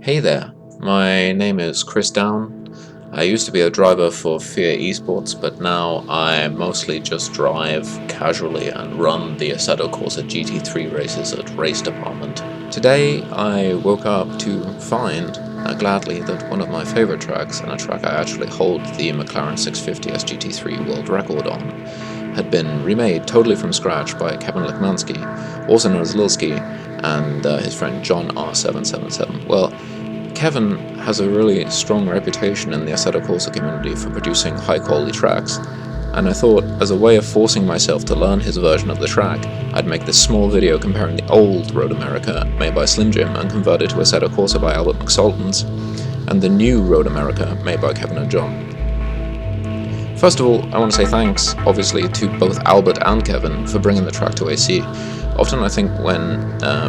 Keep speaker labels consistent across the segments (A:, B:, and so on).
A: Hey there, my name is Chris Down. I used to be a driver for Fear Esports, but now I mostly just drive casually and run the Assetto Corsa GT3 races at Race Department. Today I woke up to find, gladly, that one of my favorite tracks, and a track I actually hold the McLaren 650 GT3 World Record on, had been remade totally from scratch by Kevin Lechmanski, also known as Lilski, and his friend John R777. Well, Kevin has a really strong reputation in the Assetto Corsa community for producing high-quality tracks, and I thought, as a way of forcing myself to learn his version of the track, I'd make this small video comparing the old Road America made by Slimjim and converted to Assetto Corsa by Albert McSaltens, and the new Road America made by Kevin and John. First of all, I want to say thanks, obviously, to both Albert and Kevin for bringing the track to AC. Often I think when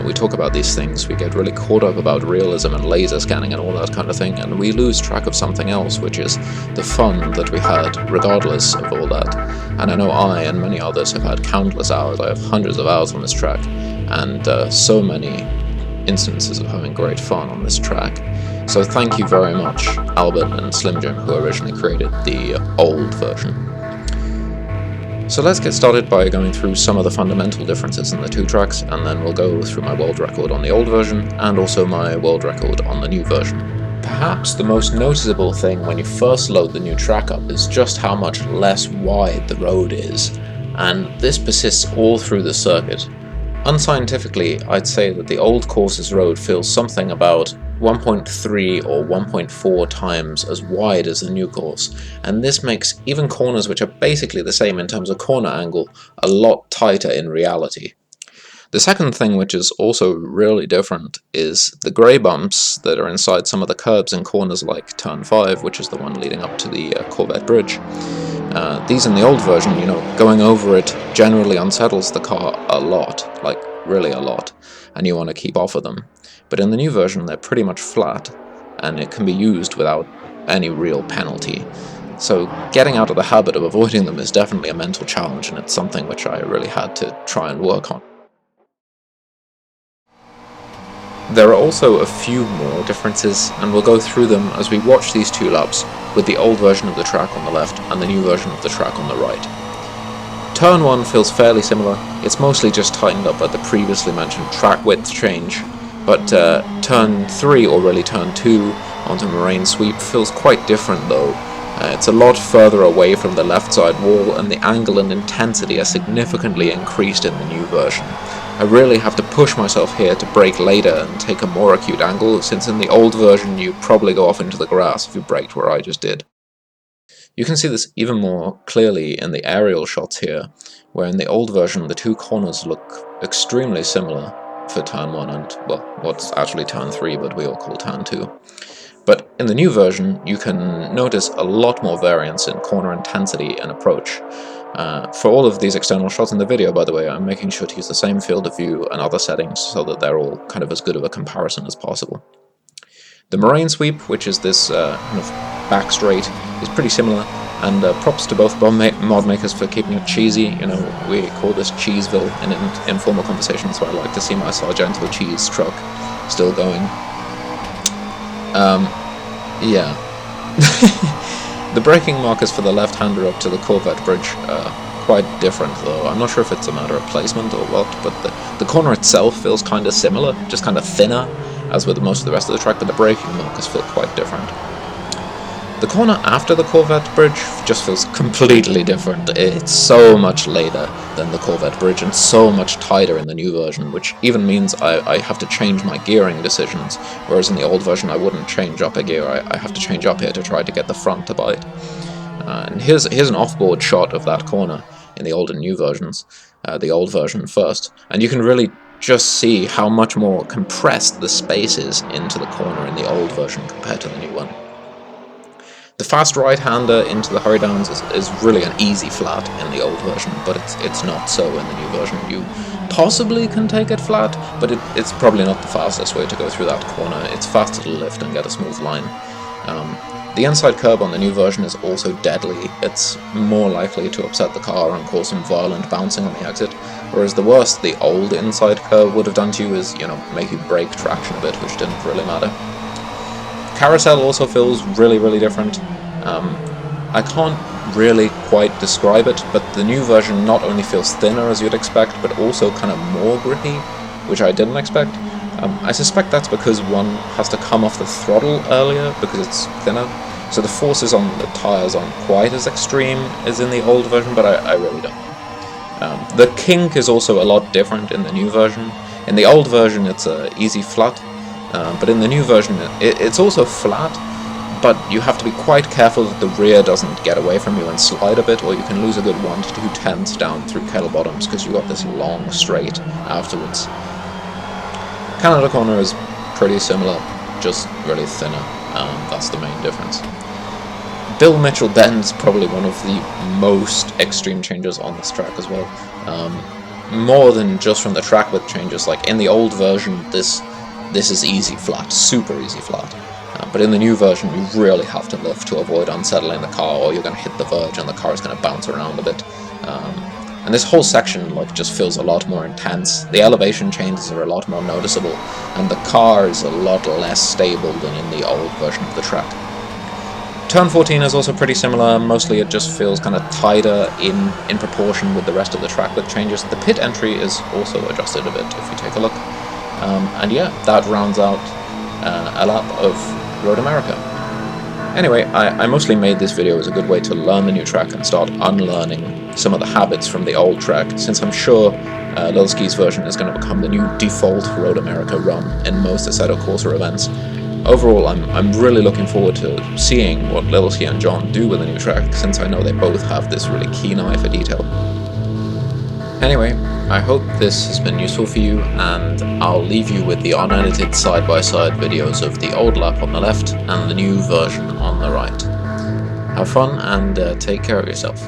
A: we talk about these things, we get really caught up about realism and laser scanning and all that kind of thing, and we lose track of something else, which is the fun that we had regardless of all that. And I know I and many others have had countless hours. I have hundreds of hours on this track, and so many instances of having great fun on this track. So thank you very much, Albert and Slimjim, who originally created the old version. So let's get started by going through some of the fundamental differences in the two tracks, and then we'll go through my world record on the old version, and also my world record on the new version. Perhaps the most noticeable thing when you first load the new track up is just how much less wide the road is, and this persists all through the circuit. Unscientifically, I'd say that the old Corsa's road feels something about 1.3 or 1.4 times as wide as the new course, and this makes even corners which are basically the same in terms of corner angle a lot tighter in reality. The second thing, which is also really different, is the grey bumps that are inside some of the curbs in corners like Turn 5, which is the one leading up to the Corvette bridge. These in the old version, going over it generally unsettles the car a lot, like really a lot, and you want to keep off of them. But in the new version, they're pretty much flat, and it can be used without any real penalty. So getting out of the habit of avoiding them is definitely a mental challenge, and it's something which I really had to try and work on. There are also a few more differences, and we'll go through them as we watch these two laps with the old version of the track on the left and the new version of the track on the right. Turn 1 feels fairly similar. It's mostly just tightened up by the previously mentioned track width change, but Turn 3, or really Turn 2, onto Moraine Sweep feels quite different though. It's a lot further away from the left side wall, and the angle and intensity are significantly increased in the new version. I really have to push myself here to brake later and take a more acute angle, since in the old version you probably go off into the grass if you braked where I just did. You can see this even more clearly in the aerial shots here, where in the old version the two corners look extremely similar for Turn 1 and, well, what's actually Turn 3, but we all call Turn 2. But in the new version, you can notice a lot more variance in corner intensity and approach. For all of these external shots in the video, by the way, I'm making sure to use the same field of view and other settings so that they're all kind of as good of a comparison as possible. The Moraine Sweep, which is this kind of back straight, is pretty similar, and props to both mod makers for keeping it cheesy. We call this Cheeseville in informal conversation, so I like to see my Sargento cheese truck still going. Yeah. The braking markers for the left-hander up to the Corvette bridge are quite different though. I'm not sure if it's a matter of placement or what, but the corner itself feels kind of similar, just kind of thinner, as with most of the rest of the track, but the braking markers feel quite different. The corner after the Corvette bridge just feels completely different. It's so much later than the Corvette bridge and so much tighter in the new version, which even means I have to change my gearing decisions, whereas in the old version I wouldn't change up a gear. I have to change up here to try to get the front to bite. And here's an off-board shot of that corner in the old and new versions, the old version first, and you can really just see how much more compressed the space is into the corner in the old version compared to the new one. The fast right-hander into the hurry downs is really an easy flat in the old version, but it's not so in the new version. You possibly can take it flat, but it's probably not the fastest way to go through that corner. It's faster to lift and get a smooth line. The inside curb on the new version is also deadly. It's more likely to upset the car and cause some violent bouncing on the exit, whereas the worst the old inside curb would have done to you is, make you brake traction a bit, which didn't really matter. Carousel also feels really different. I can't really quite describe it, but the new version not only feels thinner as you'd expect, but also kind of more grippy, which I didn't expect. I suspect that's because one has to come off the throttle earlier because it's thinner, so the forces on the tyres aren't quite as extreme as in the old version, but I really don't know. The kink is also a lot different in the new version. In the old version it's easy flat, but in the new version it's also flat, but you have to be quite careful that the rear doesn't get away from you and slide a bit, or you can lose a good 1 to 2 tenths down through kettle bottoms because you got this long straight afterwards. Canada corner is pretty similar, just really thinner. That's the main difference. Bill Mitchell bend's probably one of the most extreme changes on this track as well. More than just from the track width changes. Like in the old version, this is easy flat, super easy flat. But in the new version, you really have to lift to avoid unsettling the car, or you're going to hit the verge and the car is going to bounce around a bit. And this whole section just feels a lot more intense. The elevation changes are a lot more noticeable, and the car is a lot less stable than in the old version of the track. Turn 14 is also pretty similar, mostly it just feels kind of tighter in proportion with the rest of the track width changes. The pit entry is also adjusted a bit if you take a look. And yeah, that rounds out a lap of Road America. Anyway, I mostly made this video as a good way to learn the new track and start unlearning some of the habits from the old track, since I'm sure Lilski's version is going to become the new default Road America run in most Assetto Corsa events. Overall, I'm really looking forward to seeing what Lilski and John do with the new track, since I know they both have this really keen eye for detail. Anyway, I hope this has been useful for you, and I'll leave you with the unedited side-by-side videos of the old lap on the left and the new version on the right. Have fun and take care of yourself.